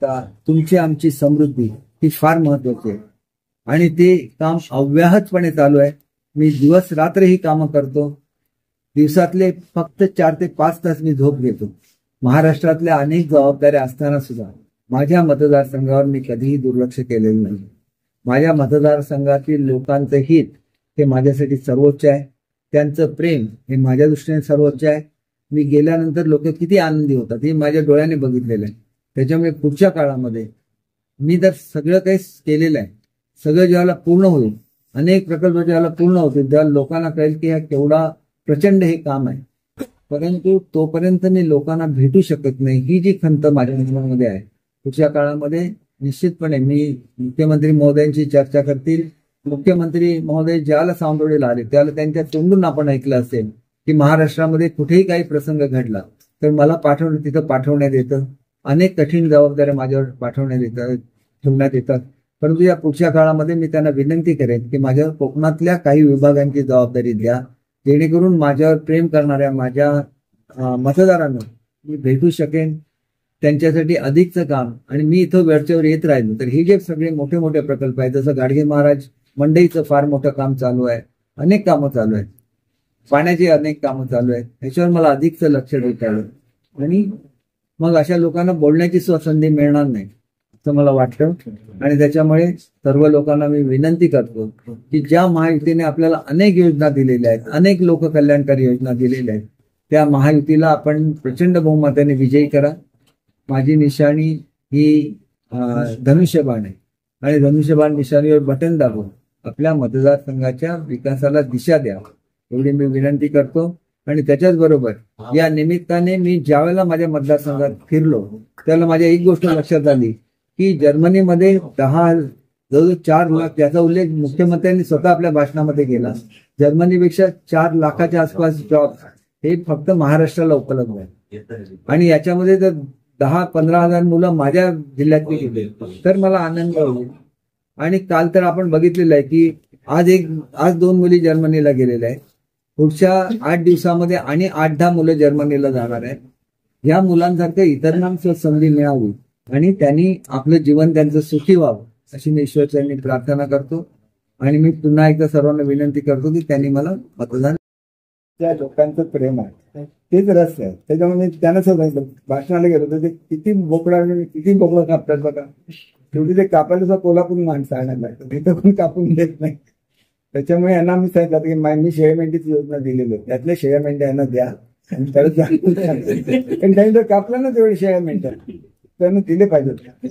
एकता, तुमची आमची समृद्धी ही फार महत्वाची आहे आणि ते काम अव्याहतपणे चालू आहे. मी दिवस रात्र ही कामं करतो. दिवसातले फक्त 4 ते 5 तास मी झोप घेतो. महाराष्ट्रातल्या अनेक जबाबदाऱ्या असताना सुद्धा माझ्या मतदारसंघावर मी कधीही दुर्लक्ष केलेलं नाही. माझ्या मतदारसंघातील लोकांचं हित हे माझ्यासाठी सर्वोच्च आहे. त्यांचं प्रेम हे माझ्या दृष्टीने सर्वोच्च आहे. मी गेल्यानंतर लोक किती आनंदी होतात हे माझ्या डोळ्याने बघितलेलं आहे. त्याच्यामुळे पुढच्या काळामध्ये मी तर सगळं काही केलेलं आहे. सगळं ज्यावेळेला पूर्ण होईल, अनेक प्रकल्प ज्यावेळेला पूर्ण होतील, तेव्हा लोकांना कळेल की हा केवढा प्रचंड हे काम आहे. परंतु तोपर्यंत मी लोकांना भेटू शकत नाही, ही जी खंत माझ्या मनामध्ये आहे. पुढच्या काळामध्ये निश्चितपणे मी मुख्यमंत्री महोदयांची चर्चा करतील. मुख्यमंत्री महोदय ज्याला सावंतवाडीला आले त्यावेळेला त्यांच्या तोंडून आपण ऐकलं असेल की महाराष्ट्रामध्ये कुठेही काही प्रसंग घडला तर मला तिथं पाठवण्यात येतं. अनेक कठीण जबाबदाऱ्या माझ्यावर ठेवण्यात येतात. परंतु या पुढच्या काळामध्ये मी त्यांना विनंती करेन की माझ्या कोकणातल्या काही विभागांची जबाबदारी द्या, जेणेकरून माझ्यावर प्रेम करणाऱ्या माझ्या मतदारांना मी भेटू शकेन. त्यांच्यासाठी अधिकचं काम आणि मी इथं वेळच्यावर येत राहिलो तर हे जे सगळे मोठे मोठे प्रकल्प आहेत, जसं गाडगे महाराज मंडईचं फार मोठं काम चालू आहे, अनेक कामं चालू आहेत, पाण्याची अनेक कामं चालू आहेत, ह्याच्यावर मला अधिकचं लक्ष देता येईल आणि मग अशा लोकांना बोलण्याची संधी मिळणार नाही असं मला वाटतं. आणि त्याच्यामुळे सर्व लोकांना मी विनंती करतो की ज्या महायुतीने आपल्याला अनेक योजना दिलेल्या आहेत, अनेक लोककल्याणकारी योजना दिलेल्या आहेत, त्या महायुतीला आपण प्रचंड बहुमताने विजयी करा. माझी निशाणी ही धनुष्यबाण आहे आणि धनुष्यबाण निशाणीवर बटन दाबून आपल्या मतदारसंघाच्या विकासाला दिशा द्या एवढी मी विनंती करतो. आणि त्याच्याच बरोबर या निमित्ताने मी ज्यावेळेला माझ्या मतदारसंघात फिरलो त्यावेळेला माझ्या एक गोष्ट लक्षात आली की जर्मनीमध्ये 4 लाख, त्याचा उल्लेख मुख्यमंत्र्यांनी स्वतः आपल्या भाषणामध्ये केला, जर्मनीपेक्षा 4 लाखाच्या आसपास जॉब हे फक्त महाराष्ट्राला उपलब्ध आहे. आणि याच्यामध्ये जर 10-15 हजार मुलं माझ्या जिल्ह्यातली गेले तर मला आनंद होईल. आणि काल तर आपण बघितलेलं आहे की आज 2 मुली जर्मनीला गेलेल्या आहेत. पुढच्या 8 दिवसामध्ये आणि 8-10 मुलं जर्मनीला जाणार आहेत. या मुलांसारखं इतरांना संधी मिळावी आणि त्यांनी आपलं जीवन त्यांचं सुखी व्हावं अशी मी ईश्वरचरणी प्रार्थना करतो. आणि मी पुन्हा एकदा सर्वांना विनंती करतो की त्यांनी मला मतदान, त्या लोकांचं प्रेम आहे तेच रहस्य आहे. त्याच्यामुळे मी त्यांना सांगितलं, भाषणाला गेलो तर ते किती बोकडं कापतात बघा. शेवटी ते कापायला सुद्धा कोल्हापूर माणसं आणायला लागतं, तिथं पण कापून देत नाही. त्याच्यामुळे यांना मी सांगितलं की मी शेळ्या मेंढीची योजना दिलेली आहे, त्यातल्या शेळ्या मेंढ्या यांना द्या आणि त्याला त्यांनी जर कापलं ना तेवढे शेळ्या मेंढ्या त्यांना दिले पाहिजेत.